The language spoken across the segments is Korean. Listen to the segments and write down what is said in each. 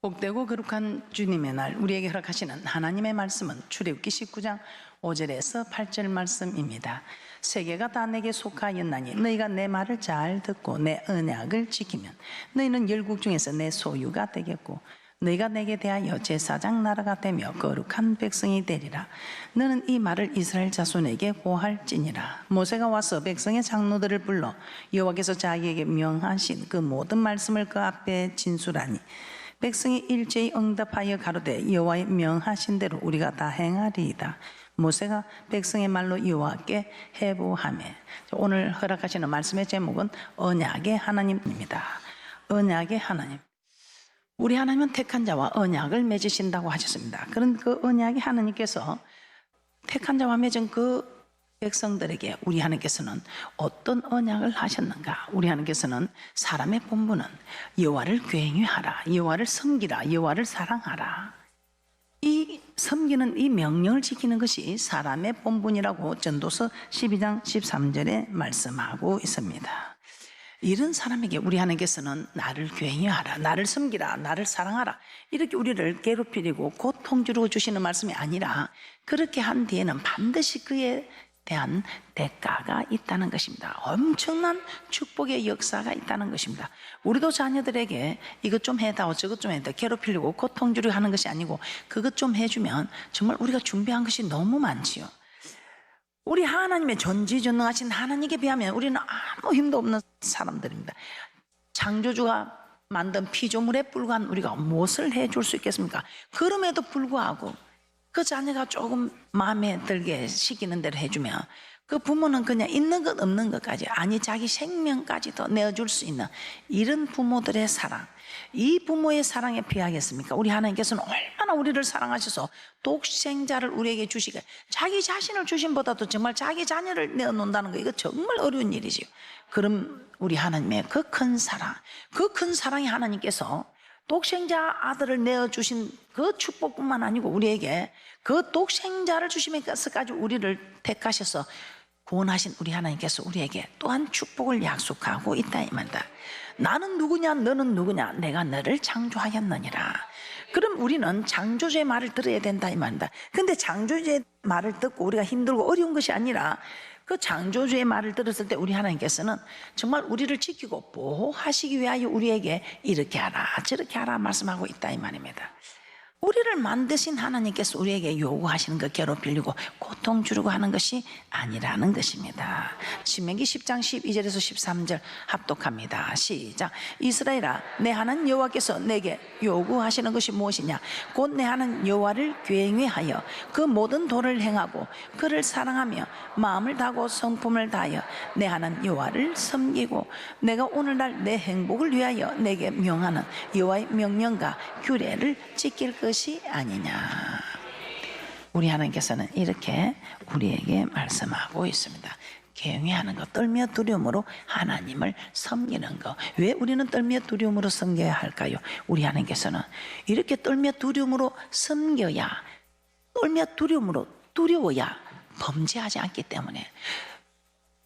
복되고 거룩한 주님의 날 우리에게 허락하시는 하나님의 말씀은 출애굽기 19장 5절에서 8절 말씀입니다. 세계가 다 내게 속하였나니 너희가 내 말을 잘 듣고 내 언약을 지키면 너희는 열국 중에서 내 소유가 되겠고 너희가 내게 대하여 제사장 나라가 되며 거룩한 백성이 되리라. 너는 이 말을 이스라엘 자손에게 고할지니라. 모세가 와서 백성의 장로들을 불러 여호와께서 자기에게 명하신 그 모든 말씀을 그 앞에 진술하니 백성이 일제히 응답하여 가로되 여호와의 명하신 대로 우리가 다 행하리이다. 모세가 백성의 말로 여호와께 해부하며, 오늘 허락하시는 말씀의 제목은 언약의 하나님입니다. 언약의 하나님. 우리 하나님은 택한 자와 언약을 맺으신다고 하셨습니다. 그런 그 언약의 하나님께서 택한 자와 맺은 그 백성들에게 우리 하나님께서는 어떤 언약을 하셨는가? 우리 하나님께서는 사람의 본분은 여호와를 경외하라, 여호와를 섬기라, 여호와를 사랑하라. 이 섬기는 이 명령을 지키는 것이 사람의 본분이라고 전도서 12장 13절에 말씀하고 있습니다. 이런 사람에게 우리 하나님께서는 나를 경외하라, 나를 섬기라, 나를 사랑하라, 이렇게 우리를 괴롭히고 고통 주시는 말씀이 아니라, 그렇게 한 뒤에는 반드시 그에 대한 대가가 있다는 것입니다. 엄청난 축복의 역사가 있다는 것입니다. 우리도 자녀들에게 이것 좀 해다오, 저것 좀 해다오, 괴롭히려고 고통 주려고 하는 것이 아니고 그것 좀 해주면 정말 우리가 준비한 것이 너무 많지요. 우리 하나님의 전지전능하신 하나님께 비하면 우리는 아무 힘도 없는 사람들입니다. 창조주가 만든 피조물에 불과한 우리가 무엇을 해줄 수 있겠습니까? 그럼에도 불구하고 그 자녀가 조금 마음에 들게 시키는 대로 해주면 그 부모는 그냥 있는 것 없는 것까지, 아니 자기 생명까지도 내어줄 수 있는 이런 부모들의 사랑, 이 부모의 사랑에 비하겠습니까? 우리 하나님께서는 얼마나 우리를 사랑하셔서 독생자를 우리에게 주시게, 자기 자신을 주심보다도 정말 자기 자녀를 내어놓는다는 거, 이거 정말 어려운 일이지요. 그럼 우리 하나님의 그 큰 사랑, 그 큰 사랑의 하나님께서 독생자 아들을 내어주신 그 축복뿐만 아니고 우리에게 그 독생자를 주시면서까지 우리를 택하셔서 구원하신 우리 하나님께서 우리에게 또한 축복을 약속하고 있다 이 말이다. 나는 누구냐, 너는 누구냐, 내가 너를 창조하였느니라. 그럼 우리는 창조주의 말을 들어야 된다 이 말이다. 근데 창조주의 말을 듣고 우리가 힘들고 어려운 것이 아니라, 그 창조주의 말을 들었을 때 우리 하나님께서는 정말 우리를 지키고 보호하시기 위하여 우리에게 이렇게 하라 저렇게 하라 말씀하고 있다 이 말입니다. 우리를 만드신 하나님께서 우리에게 요구하시는 것, 괴롭히려고 고통 주려고 하는 것이 아니라는 것입니다. 신명기 10장 12절에서 13절 합독합니다. 시작. 이스라엘아, 내 하나님 여호와께서 내게 요구하시는 것이 무엇이냐? 곧 내 하나님 여호와를 경외하여 그 모든 도를 행하고 그를 사랑하며 마음을 다하고 성품을 다하여 내 하나님 여호와를 섬기고 내가 오늘날 내 행복을 위하여 내게 명하는 여호와의 명령과 규례를 지킬 것이 아니냐. 우리 하나님께서는 이렇게 우리에게 말씀하고 있습니다. 경외하는 것, 떨며 두려움으로 하나님을 섬기는 것. 왜 우리는 떨며 두려움으로 섬겨야 할까요? 우리 하나님께서는 이렇게 떨며 두려움으로 섬겨야, 떨며 두려움으로 두려워야 범죄하지 않기 때문에,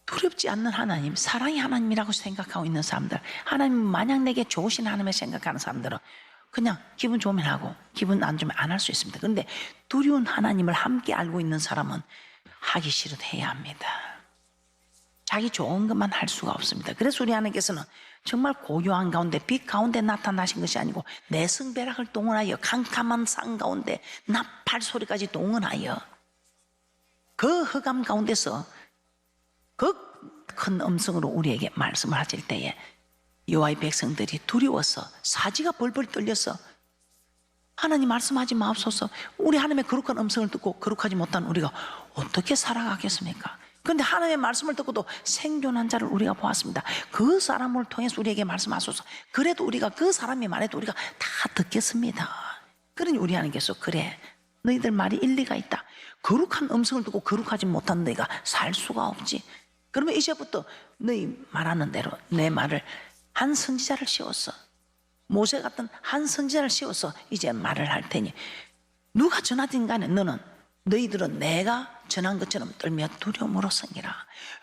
두렵지 않는 하나님, 사랑의 하나님이라고 생각하고 있는 사람들, 하나님 마냥 내게 좋으신 하나님을 생각하는 사람들은 그냥 기분 좋으면 하고 기분 안 좋으면 안 할 수 있습니다. 그런데 두려운 하나님을 함께 알고 있는 사람은 하기 싫어도 해야 합니다. 자기 좋은 것만 할 수가 없습니다. 그래서 우리 하나님께서는 정말 고요한 가운데, 빛 가운데 나타나신 것이 아니고 내성배락을 동원하여 캄캄한 산 가운데 나팔 소리까지 동원하여 그 흑암 가운데서 그 큰 음성으로 우리에게 말씀을 하실 때에 여호와의 백성들이 두려워서 사지가 벌벌 떨려서 하나님 말씀하지 마옵소서, 우리 하나님의 거룩한 음성을 듣고 거룩하지 못한 우리가 어떻게 살아가겠습니까? 그런데 하나님의 말씀을 듣고도 생존한 자를 우리가 보았습니다. 그 사람을 통해서 우리에게 말씀하소서. 그래도 우리가 그 사람이 말해도 우리가 다 듣겠습니다. 그러니 우리 하나님께서 그래, 너희들 말이 일리가 있다. 거룩한 음성을 듣고 거룩하지 못한 너희가 살 수가 없지. 그러면 이제부터 너희 말하는 대로 내 말을 한 선지자를 씌웠어, 모세 같은 한 선지자를 씌워서 이제 말을 할 테니 누가 전하든 간에 너희들은 내가 전한 것처럼 떨며 두려움으로 섬기라.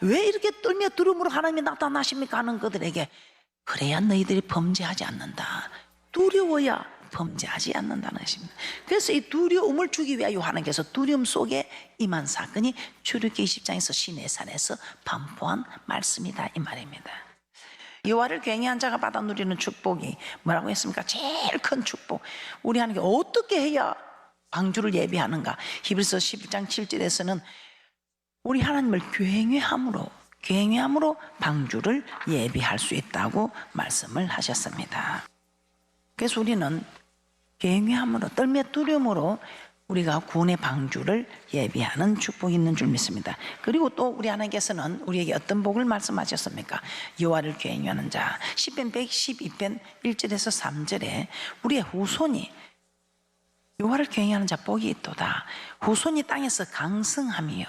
왜 이렇게 떨며 두려움으로 하나님이 나타나십니까 하는 그들에게, 그래야 너희들이 범죄하지 않는다. 두려워야 범죄하지 않는다는 것입니다. 그래서 이 두려움을 주기 위하여 하나님께서 두려움 속에 임한 사건이 출애굽기 20장에서 시내산에서 반포한 말씀이다 이 말입니다. 여호와를 경외한 자가 받아 누리는 축복이 뭐라고 했습니까? 제일 큰 축복. 우리 하나님께 어떻게 해야 방주를 예비하는가? 히브리서 11장 7절에서는 우리 하나님을 경외함으로 방주를 예비할 수 있다고 말씀을 하셨습니다. 그래서 우리는 경외함으로, 떨며 두려움으로 우리가 구원의 방주를 예비하는 축복이 있는 줄 믿습니다. 그리고 또 우리 하나님께서는 우리에게 어떤 복을 말씀하셨습니까? 여호와를 경외하는 자, 시편 112편 1절에서 3절에 우리의 후손이 여호와를 경외하는 자 복이 있도다. 후손이 땅에서 강성하며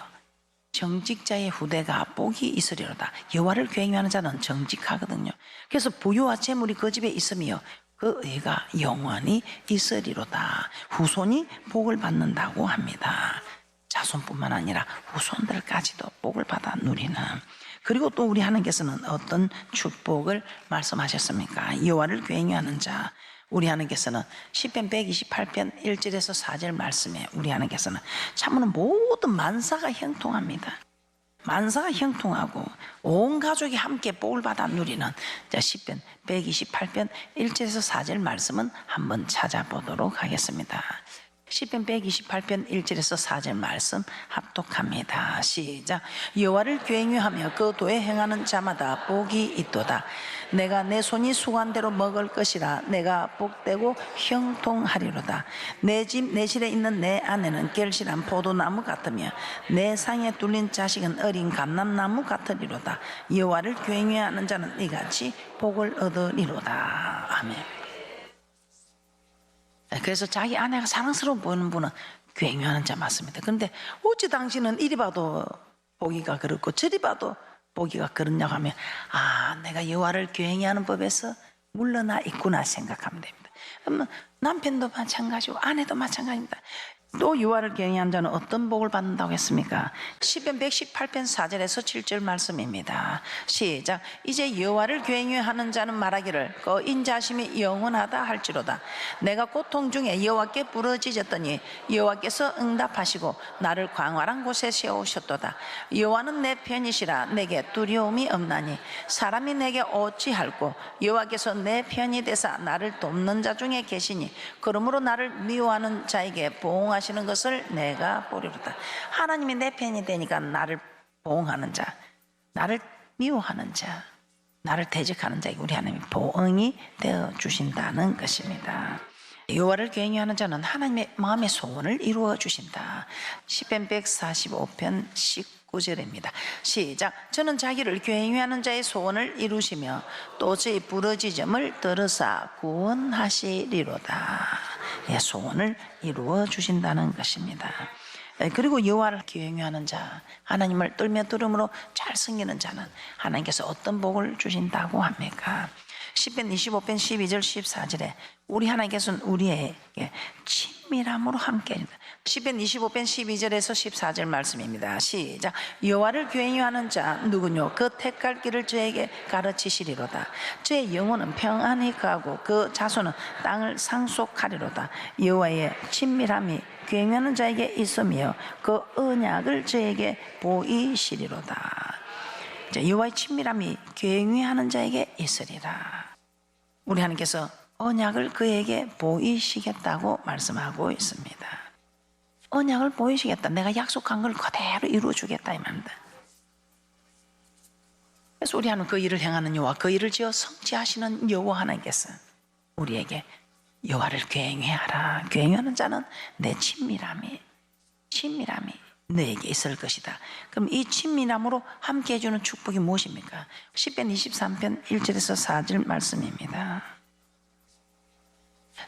정직자의 후대가 복이 있으리로다. 여호와를 경외하는 자는 정직하거든요. 그래서 부유와 재물이 그 집에 있으며 그 의가 영원히 있으리로다. 후손이 복을 받는다고 합니다. 자손뿐만 아니라 후손들까지도 복을 받아 누리는. 그리고 또 우리 하나님께서는 어떤 축복을 말씀하셨습니까? 여호와를 경외하는 자, 우리 하나님께서는 시편 128편 1절에서 4절 말씀에 우리 하나님께서는 참으로 모든 만사가 형통합니다. 만사가 형통하고 온 가족이 함께 복을 받아 누리는 시편 128편 1절에서 4절 말씀은 한번 찾아보도록 하겠습니다. 시편 128편 1절에서 4절 말씀 합독합니다. 시작. 여호와를 경외하며 그 도에 행하는 자마다 복이 있도다. 내가 내 손이 수고한 대로 먹을 것이라. 내가 복되고 형통하리로다. 내 집 내 실에 있는 내 아내는 결실한 포도나무 같으며 내 상에 뚫린 자식은 어린 감람나무 같으리로다. 여호와를 경외하는 자는 이같이 복을 얻으리로다. 아멘. 그래서 자기 아내가 사랑스러워 보이는 분은 경외하는 자 맞습니다. 그런데 어찌 당신은 이리 봐도 보기가 그렇고 저리 봐도 보기가 그렇냐고 하면 내가 여호와를 경외하는 법에서 물러나 있구나 생각하면 됩니다. 그러면 남편도 마찬가지고 아내도 마찬가지입니다. 또 여호와를 경외한 자는 어떤 복을 받는다고 했습니까? 시편 118편 4절에서 7절 말씀입니다. 시작. 이제 여호와를 경외하는 자는 말하기를 그 인자심이 영원하다 할지로다. 내가 고통 중에 여호와께 부르짖었더니 여호와께서 응답하시고 나를 광활한 곳에 세우셨도다. 여호와는 내 편이시라. 내게 두려움이 없나니 사람이 내게 어찌할꼬. 여호와께서 내 편이 되사 나를 돕는 자 중에 계시니 그러므로 나를 미워하는 자에게 보응하시는 것을 내가 보리로다. 하나님이 내 편이 되니까 나를 보응하는 자, 나를 미워하는 자, 나를 대적하는 자에게 우리 하나님이 보응이 되어 주신다는 것입니다. 여호와를 경외하는 자는 하나님의 마음의 소원을 이루어 주신다. 시편 145편 19절입니다. 시작. 저는 자기를 경외하는 자의 소원을 이루시며 또 저의 부르짖음을 들으사 구원하시리로다. 소원을 이루어 주신다는 것입니다. 그리고 여호와를 경외하는 자, 하나님을 떨며 두려움으로 잘 섬기는 자는 하나님께서 어떤 복을 주신다고 합니까? 시편 25편 12절 14절에 우리 하나님께서는 우리에게 친밀함으로 함께 해준다. 시편 25편 12절에서 14절 말씀입니다. 시작. 여호와를 경외하는 자 누구뇨? 그 택할 길을 저에게 가르치시리로다. 저의 영혼은 평안히 가고 그 자손은 땅을 상속하리로다. 여호와의 친밀함이 경외하는 자에게 있으며 그 언약을 저에게 보이시리로다. 여호와의 친밀함이 경외하는 자에게 있으리라. 우리 하나님께서 언약을 그에게 보이시겠다고 말씀하고 있습니다. 언약을 보이시겠다. 내가 약속한 걸 그대로 이루어주겠다 이 말입니다. 그래서 우리 하나님 그 일을 행하는 여호와, 그 일을 지어 성취하시는 여호와 하나님께서 우리에게 여호와를 경외하라. 경외하는 자는 내 친밀함이 너에게 있을 것이다. 그럼 이 친밀함으로 함께 해주는 축복이 무엇입니까? 시편 23편 1절에서 4절 말씀입니다.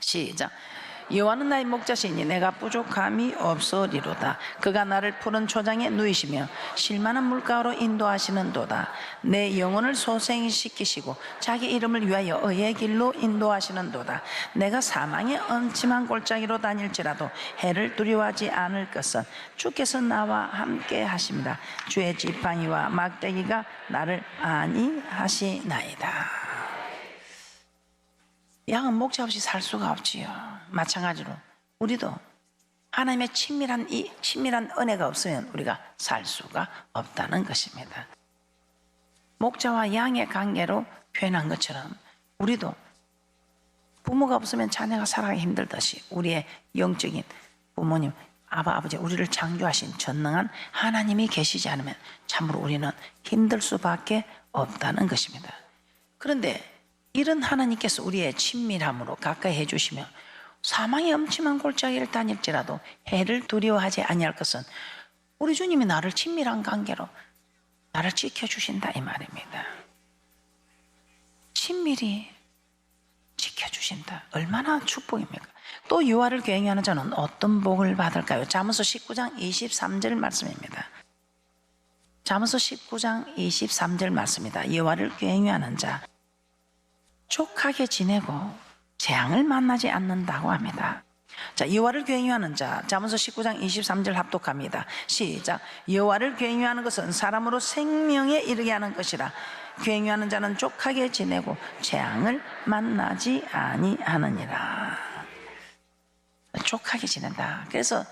시작. 여호와는 나의 목자시니 내가 부족함이 없으리로다. 그가 나를 푸른 초장에 누이시며 실만한 물가로 인도하시는도다. 내 영혼을 소생시키시고 자기 이름을 위하여 의의 길로 인도하시는도다. 내가 사망의 엄침한 골짜기로 다닐지라도 해를 두려워하지 않을 것은 주께서 나와 함께 하십니다. 주의 지팡이와 막대기가 나를 안위하시나이다. 양은 목자 없이 살 수가 없지요. 마찬가지로 우리도 하나님의 친밀한 은혜가 없으면 우리가 살 수가 없다는 것입니다. 목자와 양의 관계로 표현한 것처럼 우리도 부모가 없으면 자녀가 살아가기 힘들듯이 우리의 영적인 부모님, 아버지, 우리를 창조하신 전능한 하나님이 계시지 않으면 참으로 우리는 힘들 수밖에 없다는 것입니다. 그런데 이런 하나님께서 우리의 친밀함으로 가까이 해주시며 사망의 엄침한 골짜기를 다닐지라도 해를 두려워하지 아니할 것은 우리 주님이 나를 친밀한 관계로 나를 지켜주신다 이 말입니다. 친밀히 지켜주신다. 얼마나 축복입니까? 또 여호와를 경외하는 자는 어떤 복을 받을까요? 잠언서 19장 23절 말씀입니다. 잠언서 19장 23절 말씀입니다. 여호와를 경외하는 자 족하게 지내고 재앙을 만나지 않는다고 합니다. 자, 여호와를 경외하는 자, 잠언서 19장 23절 합독합니다. 시작. 여호와를 경외하는 것은 사람으로 생명에 이르게 하는 것이라. 경외하는 자는 족하게 지내고 재앙을 만나지 아니하느니라. 족하게 지낸다. 그래서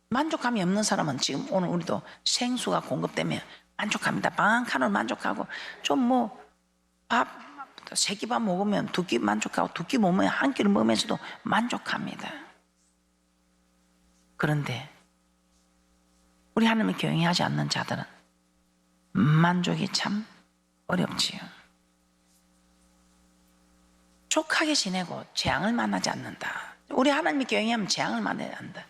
만족감이 없는 사람은 지금 오늘 우리도 생수가 공급되면 만족합니다. 방 한 칸으로 만족하고 좀 뭐 밥 세 끼 밥 먹으면 두 끼 만족하고 두 끼 먹으면 한 끼를 먹으면서도 만족합니다. 그런데 우리 하나님을 경외하지 않는 자들은 만족이 참 어렵지요. 족하게 지내고 재앙을 만나지 않는다. 우리 하나님을 경외하면 재앙을 만나야 한다.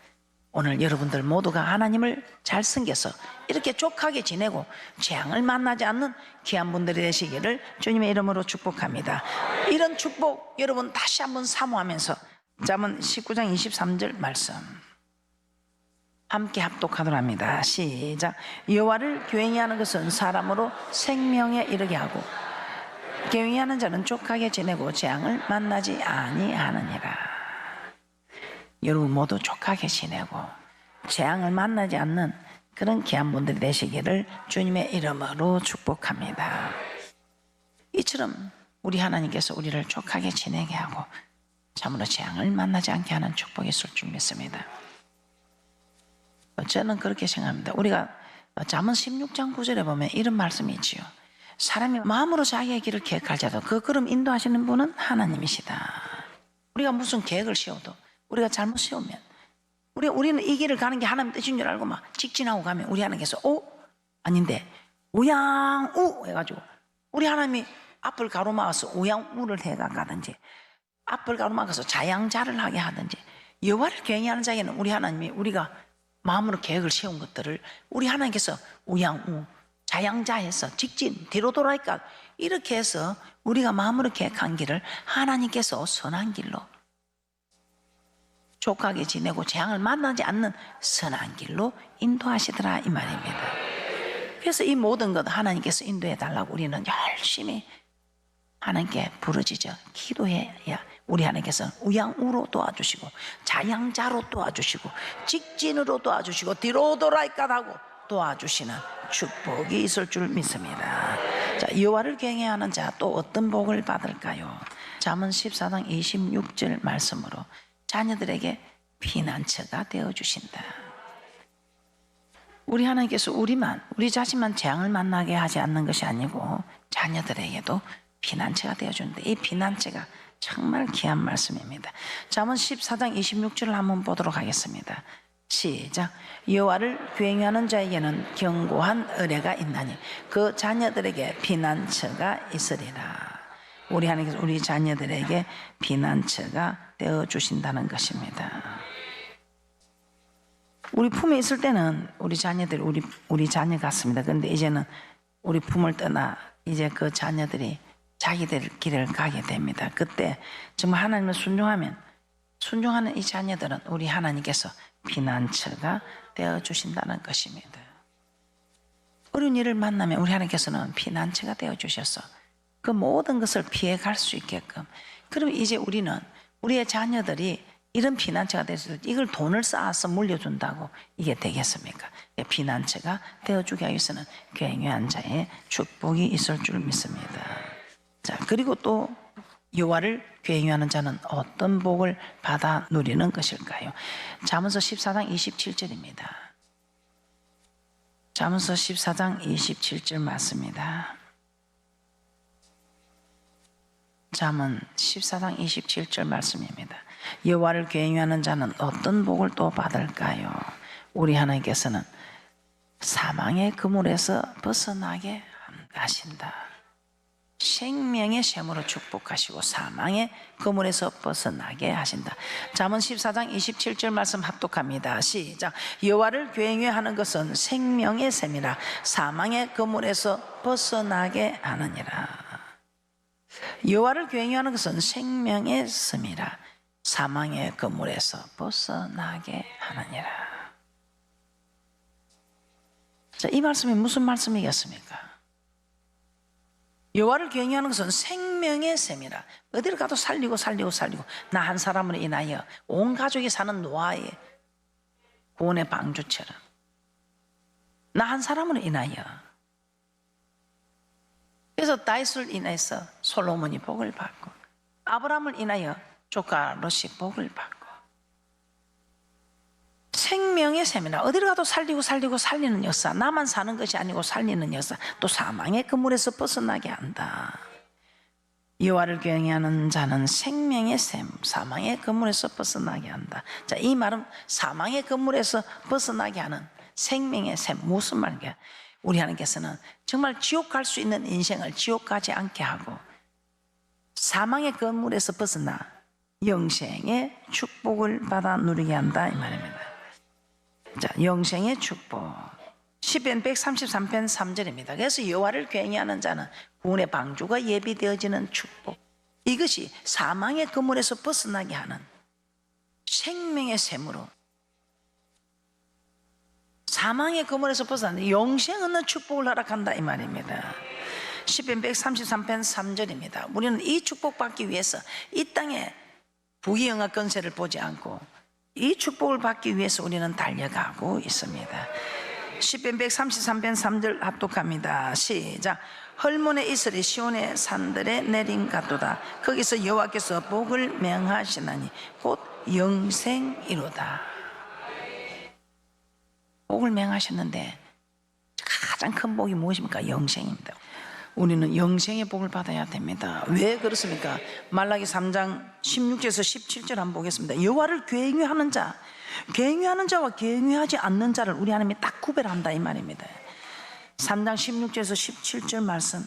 오늘 여러분들 모두가 하나님을 잘 섬겨서 이렇게 족하게 지내고 재앙을 만나지 않는 귀한 분들이 되시기를 주님의 이름으로 축복합니다. 이런 축복 여러분 다시 한번 사모하면서 잠언 19장 23절 말씀 함께 합독하도록 합니다. 시작. 여호와를 경외하는 것은 사람으로 생명에 이르게 하고 경외하는 자는 족하게 지내고 재앙을 만나지 아니하느니라. 여러분 모두 족하게 지내고 재앙을 만나지 않는 그런 귀한 분들이 되시기를 주님의 이름으로 축복합니다. 이처럼 우리 하나님께서 우리를 족하게 지내게 하고 참으로 재앙을 만나지 않게 하는 축복이 있을 줄 믿습니다. 저는 그렇게 생각합니다. 우리가 잠언 16장 9절에 보면 이런 말씀이 있지요. 사람이 마음으로 자기의 길을 계획할 자도 그 걸음 인도하시는 분은 하나님이시다. 우리가 무슨 계획을 세워도 우리가 잘못 세우면 우리는 이 길을 가는 게 하나님 뜻인 줄 알고 막 직진하고 가면 우리 하나님께서 아닌데 우양우 해가지고 우리 하나님이 앞을 가로막아서 우양우를 해가 가든지 앞을 가로막아서 자양자를 하게 하든지 여호와를 경외하는 자에게는 우리 하나님이 우리가 마음으로 계획을 세운 것들을 우리 하나님께서 우양우 자양자해서 직진 뒤로 돌아니까 이렇게 해서 우리가 마음으로 계획한 길을 하나님께서 선한 길로 족하게 지내고 재앙을 만나지 않는 선한 길로 인도하시더라 이 말입니다. 그래서 이 모든 것 하나님께서 인도해 달라고 우리는 열심히 하나님께 부르짖어 기도해야 우리 하나님께서 우양우로 도와주시고 자양자로 도와주시고 직진으로 도와주시고 뒤로 돌아이까 하고 도와주시는 축복이 있을 줄 믿습니다. 자, 여호와를 경외하는 자 또 어떤 복을 받을까요? 잠언 14장 26절 말씀으로 자녀들에게 피난처가 되어주신다. 우리 하나님께서 우리 자신만 재앙을 만나게 하지 않는 것이 아니고 자녀들에게도 피난처가 되어주는데 이 피난처가 정말 귀한 말씀입니다. 잠언 14장 26절을 한번 보도록 하겠습니다. 시작. 여호와를 경외하는 자에게는 견고한 의뢰가 있나니 그 자녀들에게 피난처가 있으리라. 우리 하나님께서 우리 자녀들에게 피난처가 되어 주신다는 것입니다. 우리 품에 있을 때는 우리 자녀들이 우리 자녀 같습니다. 그런데 이제는 우리 품을 떠나 이제 그 자녀들이 자기들 길을 가게 됩니다. 그때 정말 하나님을 순종하는 이 자녀들은 우리 하나님께서 피난처가 되어 주신다는 것입니다. 어려운 일을 만나면 우리 하나님께서는 피난처가 되어 주셔서 그 모든 것을 피해 갈 수 있게끔. 그럼 이제 우리는 우리의 자녀들이 이런 피난처가 돼서 이걸 돈을 쌓아서 물려준다고 이게 되겠습니까? 피난처가 되어주기 위해서는 경외한 자의 축복이 있을 줄 믿습니다. 자, 그리고 또 여호와를 경외하는 자는 어떤 복을 받아 누리는 것일까요? 잠언서 14장 27절입니다. 잠언서 14장 27절 맞습니다. 잠언 14장 27절 말씀입니다. 여호와를 경외하는 자는 어떤 복을 또 받을까요? 우리 하나님께서는 사망의 그물에서 벗어나게 하신다. 생명의 샘으로 축복하시고 사망의 그물에서 벗어나게 하신다. 잠언 14장 27절 말씀 합독합니다. 시작. 여호와를 경외하는 것은 생명의 샘이라 사망의 그물에서 벗어나게 하느니라. 여호와를 경외하는 것은 생명의 샘이라 사망의 그물에서 벗어나게 하느니라. 자, 이 말씀이 무슨 말씀이겠습니까? 여호와를 경외하는 것은 생명의 샘이라. 어디를 가도 살리고 나 한 사람으로 인하여 온 가족이 사는 노아의 구원의 방주처럼 나 한 사람으로 인하여. 그래서 다윗을 인해서 솔로몬이 복을 받고 아브라함을 인하여 조카 롯이 복을 받고 생명의 샘이라. 어디를 가도 살리고 살리는 역사. 나만 사는 것이 아니고 살리는 역사. 또 사망의 그물에서 벗어나게 한다. 여호와를 경외하는 자는 생명의 샘, 사망의 그물에서 벗어나게 한다. 자, 이 말은 사망의 그물에서 벗어나게 하는 생명의 샘, 무슨 말이야? 우리 하나님께서는 정말 지옥 갈 수 있는 인생을 지옥 가지 않게 하고 사망의 그물에서 벗어나 영생의 축복을 받아 누리게 한다 이 말입니다. 자, 영생의 축복. 시편 133편 3절입니다. 그래서 여호와를 경외하는 자는 구원의 방주가 예비되어지는 축복. 이것이 사망의 그물에서 벗어나게 하는 생명의 샘으로 사망의 그물에서 벗어나는 영생 얻는 축복을 허락한다 이 말입니다. 시편 133편 3절입니다. 우리는 이 축복 받기 위해서 이 땅에 부귀영화 권세를 보지 않고 이 축복을 받기 위해서 우리는 달려가고 있습니다. 시편 133편 3절 합독합니다. 시작. 헐몬의 이슬이 시온의 산들에 내린 같도다. 거기서 여호와께서 복을 명하시나니 곧 영생이로다. 복을 명하셨는데 가장 큰 복이 무엇입니까? 영생입니다. 우리는 영생의 복을 받아야 됩니다. 왜 그렇습니까? 말라기 3장 16절에서 17절 한번 보겠습니다. 여호와를 경외하는 자, 경외하는 자와 경외하지 않는 자를 우리 하나님이 딱 구별한다 이 말입니다. 3장 16절에서 17절 말씀.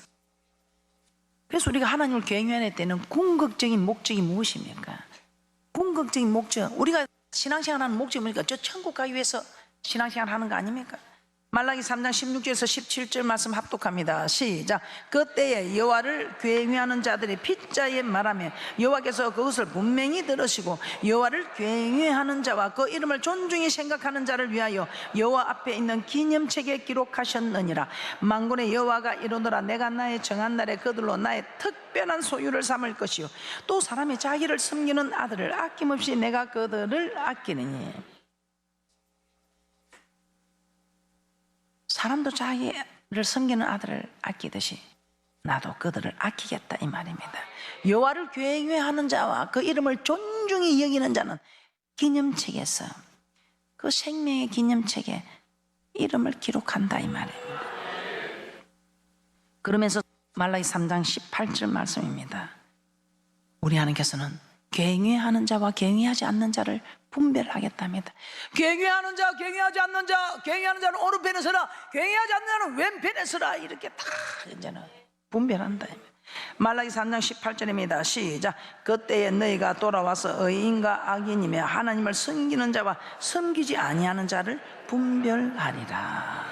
그래서 우리가 하나님을 경외할 때는 궁극적인 목적이 무엇입니까? 궁극적인 목적, 우리가 신앙생활하는 목적이 뭡니까? 저 천국 가기 위해서 신앙생활 하는 거 아닙니까? 말라기 3장 16절에서 17절 말씀 합독합니다. 시작. 그때에 여호와를 경외하는 자들이 핏자에 말하며 여호와께서 그것을 분명히 들으시고 여호와를 경외하는 자와 그 이름을 존중히 생각하는 자를 위하여 여호와 앞에 있는 기념책에 기록하셨느니라. 만군의 여호와가 이르노라. 내가 나의 정한 날에 그들로 나의 특별한 소유를 삼을 것이요 또 사람이 자기를 섬기는 아들을 아낌없이 내가 그들을 아끼느니. 사람도 자기를 섬기는 아들을 아끼듯이 나도 그들을 아끼겠다 이 말입니다. 여호와를 경외하는 자와 그 이름을 존중히 여기는 자는 기념책에서 그 생명의 기념책에 이름을 기록한다 이 말입니다. 그러면서 말라기 3장 18절 말씀입니다. 우리 하나님께서는 경외하는 자와 경외하지 않는 자를 분별하겠답니다. 경외하는 자, 경외하지 않는 자, 경외하는 자는 오른편에 서라, 경외하지 않는 자는 왼편에 서라, 이렇게 다 이제는 분별한다. 말라기 3장 18절입니다. 시작. 그때에 너희가 돌아와서 의인과 악인이며 하나님을 섬기는 자와 섬기지 아니하는 자를 분별하리라.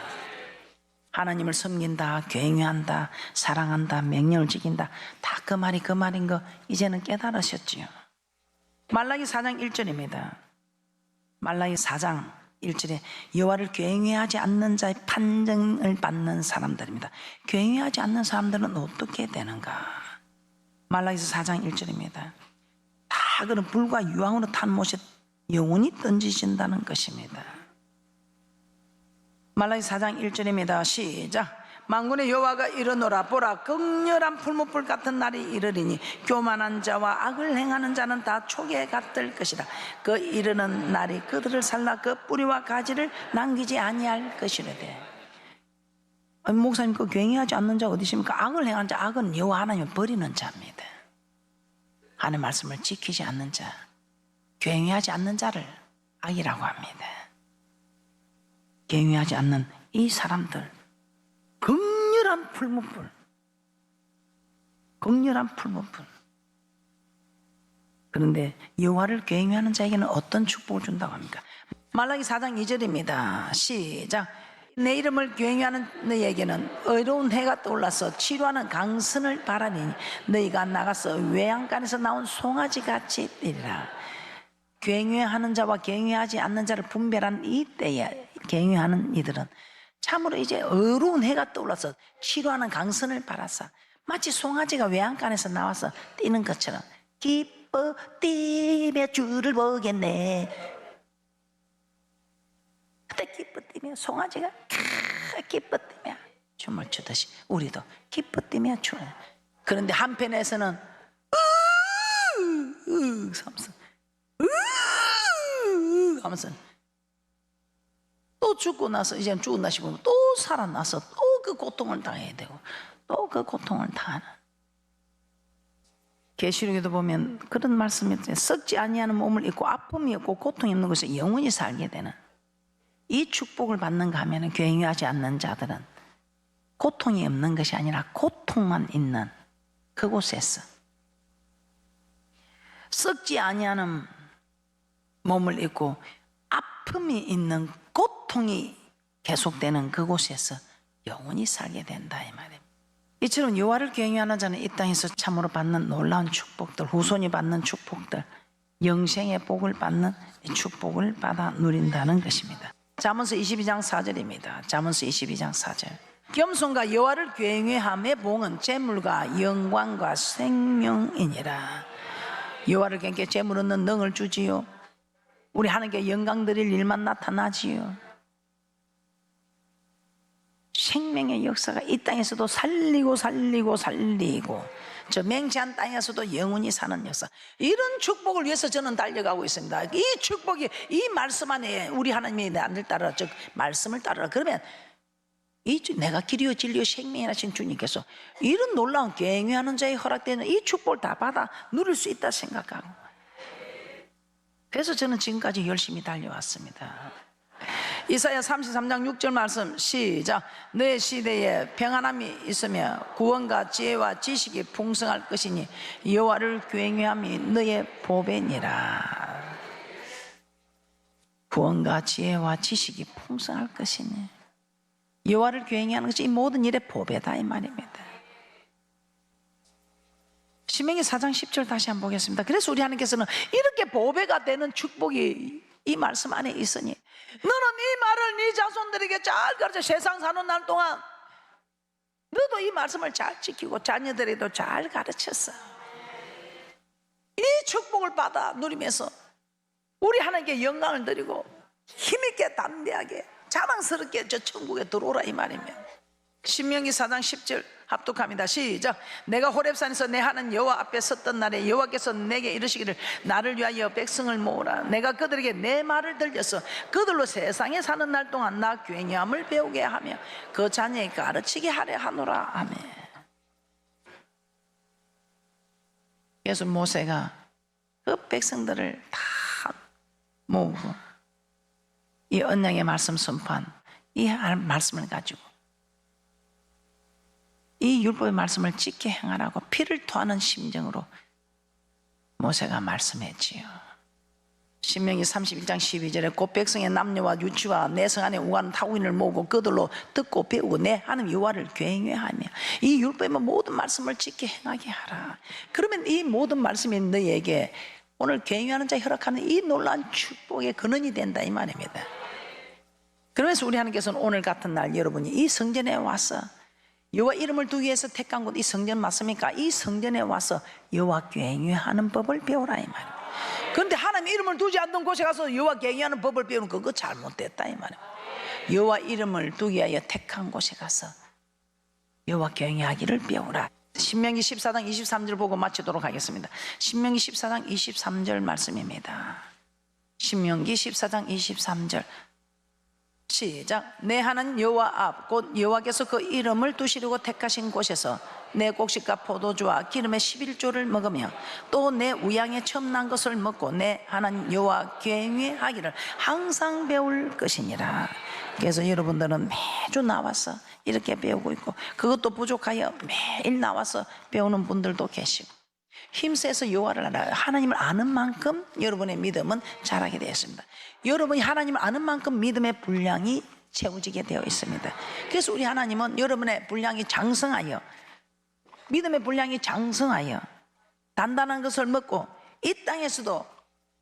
하나님을 섬긴다, 경외한다, 사랑한다, 명령을 지킨다, 다 그 말이 그 말인 거 이제는 깨달으셨지요. 말라기 4장 1절입니다. 말라기 4장 1절에 여호와를 경외하지 않는 자의 판정을 받는 사람들입니다. 경외하지 않는 사람들은 어떻게 되는가? 말라기서 4장 1절입니다. 다 그런 불과 유황으로 탄 못에 영원히 던지신다는 것입니다. 말라기 4장 1절입니다. 시작. 만군의 여호와가 이르노라. 보라, 극렬한 풀무불 같은 날이 이르리니 교만한 자와 악을 행하는 자는 다 촉에 갓들 것이라. 그 이르는 날이 그들을 살라 그 뿌리와 가지를 남기지 아니할 것이로되. 아니, 목사님, 그 굉해하지 않는 자가 어디 있습니까? 악을 행하는 자, 악은 여호와 하나님을 버리는 자입니다. 하나님의 말씀을 지키지 않는 자, 굉해하지 않는 자를 악이라고 합니다. 굉해하지 않는 이 사람들, 극렬한 풀무불, 극렬한 풀무불. 그런데 여호와를 굉해하는 자에게는 어떤 축복을 준다고 합니까? 말라기 4장 2절입니다. 시작. 내 이름을 굉해하는 너희에게는 의로운 해가 떠올라서 치료하는 강선을 바라니 너희가 나가서 외양간에서 나온 송아지같이 되리라. 굉해하는 자와 굉해하지 않는 자를 분별한 이 때에 굉해하는 이들은 참으로 이제 의로운 해가 떠올라서 치료하는 강선을 바라서 마치 송아지가 외양간에서 나와서 뛰는 것처럼 기뻐 뛰며 주를 보겠네. 그때 기뻐 뛰며 송아지가 기뻐 뛰며 춤을 추듯이 우리도 기뻐 뛰며 춤. 그런데 한편에서는 하면서 또 죽고 나서 이제는 죽었나 싶으면 또 살아나서 또 그 고통을 당해야 되고 또 그 고통을 당하는. 계시록에도 보면 그런 말씀이 있어요. 썩지 아니하는 몸을 입고 아픔이 없고 고통이 없는 곳에 영원히 살게 되는 이 축복을 받는가 하면 굉해하지 않는 자들은 고통이 없는 것이 아니라 고통만 있는 그곳에서 썩지 아니하는 몸을 입고 아픔이 있는 고통이 계속되는 그곳에서 영원히 살게 된다 이 말입니다. 이처럼 여호와를 경외하는 자는 이 땅에서 참으로 받는 놀라운 축복들, 후손이 받는 축복들, 영생의 복을 받는 축복을 받아 누린다는 것입니다. 잠언서 22장 4절입니다. 잠언서 22장 4절. 겸손과 여호와를 경외함의 복은 재물과 영광과 생명이니라. 여호와를 경외 재물 얻는 능을 주지요. 우리 하나님께 영광 드릴 일만 나타나지요. 생명의 역사가 이 땅에서도 살리고 저 맹세한 땅에서도 영원히 사는 역사, 이런 축복을 위해서 저는 달려가고 있습니다. 이 축복이 이 말씀 안에 우리 하나님이 나를 따르라, 즉 말씀을 따르라. 그러면 내가 길이요 진리요 생명이라 하신 주님께서 이런 놀라운 경외하는 자에 허락되는 이 축복을 다 받아 누릴 수 있다 생각하고, 그래서 저는 지금까지 열심히 달려왔습니다. 이사야 33장 6절 말씀 시작. 내 시대에 평안함이 있으며 구원과 지혜와 지식이 풍성할 것이니 여호와를 경외함이 너의 보배니라. 구원과 지혜와 지식이 풍성할 것이니 여호와를 경외하는 것이 이 모든 일의 보배다 이 말입니다. 신명기 4장 10절 다시 한번 보겠습니다. 그래서 우리 하나님께서는 이렇게 보배가 되는 축복이 이 말씀 안에 있으니 너는 이 말을 네 자손들에게 잘 가르쳐. 세상 사는 날 동안 너도 이 말씀을 잘 지키고 자녀들에게도 잘 가르쳤어. 이 축복을 받아 누리면서 우리 하나님께 영광을 드리고 힘있게 담대하게 자랑스럽게 저 천국에 들어오라 이 말입니다. 신명기 4장 10절 합독합니다. 시작. 내가 호렙산에서 내 하나님 여호와 앞에 섰던 날에 여호와께서 내게 이르시기를 나를 위하여 백성을 모으라. 내가 그들에게 내 말을 들려서 그들로 세상에 사는 날 동안 나 경외함을 배우게 하며 그 자녀에게 가르치게 하려 하노라. 아멘. 그래서 모세가 그 백성들을 다 모으고 이 언약의 말씀 선포한 이 말씀을 가지고 이 율법의 말씀을 지켜 행하라고 피를 토하는 심정으로 모세가 말씀했지요. 신명기 31장 12절에 곧 백성의 남녀와 유치와 내 성 안에 우하는 타국인을 모으고 그들로 듣고 배우고 내 하나님 여호와를 경외하며 이 율법의 모든 말씀을 지켜 행하게 하라. 그러면 이 모든 말씀이 너희에게 오늘 경외하는 자에 허락하는 이 놀라운 축복의 근원이 된다 이 말입니다. 그러면서 우리 하나님께서는 오늘 같은 날 여러분이 이 성전에 와서 여호와 이름을 두기 위해서 택한 곳 이 성전 맞습니까? 이 성전에 와서 여호와 경외하는 법을 배우라 이 말이에요. 그런데 하나님 이름을 두지 않는 곳에 가서 여호와 경외하는 법을 배우는 그거 잘못됐다 이 말이에요. 여호와 이름을 두기 위하여 택한 곳에 가서 여호와 경외하기를 배우라. 신명기 14장 23절 보고 마치도록 하겠습니다. 신명기 14장 23절 말씀입니다. 신명기 14장 23절 시작. 내 하나님 여호와 앞 곧 여호와께서 그 이름을 두시려고 택하신 곳에서 내 곡식과 포도주와 기름의 11조를 먹으며 또 내 우양에 처음 난 것을 먹고 내 하나님 여호와 경외하기를 항상 배울 것이니라. 그래서 여러분들은 매주 나와서 이렇게 배우고 있고, 그것도 부족하여 매일 나와서 배우는 분들도 계시고, 힘써서 여호와를 알아요. 하나님을 아는 만큼 여러분의 믿음은 자라게 되었습니다. 여러분이 하나님을 아는 만큼 믿음의 분량이 채워지게 되어 있습니다. 그래서 우리 하나님은 여러분의 분량이 장성하여, 믿음의 분량이 장성하여 단단한 것을 먹고 이 땅에서도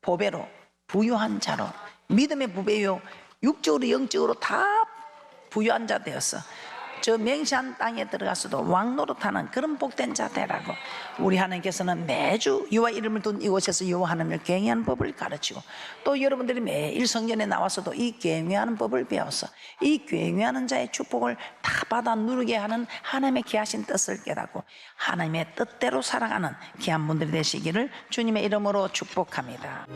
보배로 부유한 자로, 믿음의 부배요 육적으로 영적으로 다 부유한 자 되었어. 저 맹세한 땅에 들어가서도 왕노릇하는 그런 복된 자 되라고 우리 하나님께서는 매주 여호와 이름을 둔 이곳에서 여호와 하나님을 경외하는 법을 가르치고, 또 여러분들이 매일 성전에 나와서도 이 경외하는 법을 배워서 이 경외하는 자의 축복을 다 받아 누리게 하는 하나님의 귀하신 뜻을 깨닫고 하나님의 뜻대로 살아가는 귀한 분들이 되시기를 주님의 이름으로 축복합니다.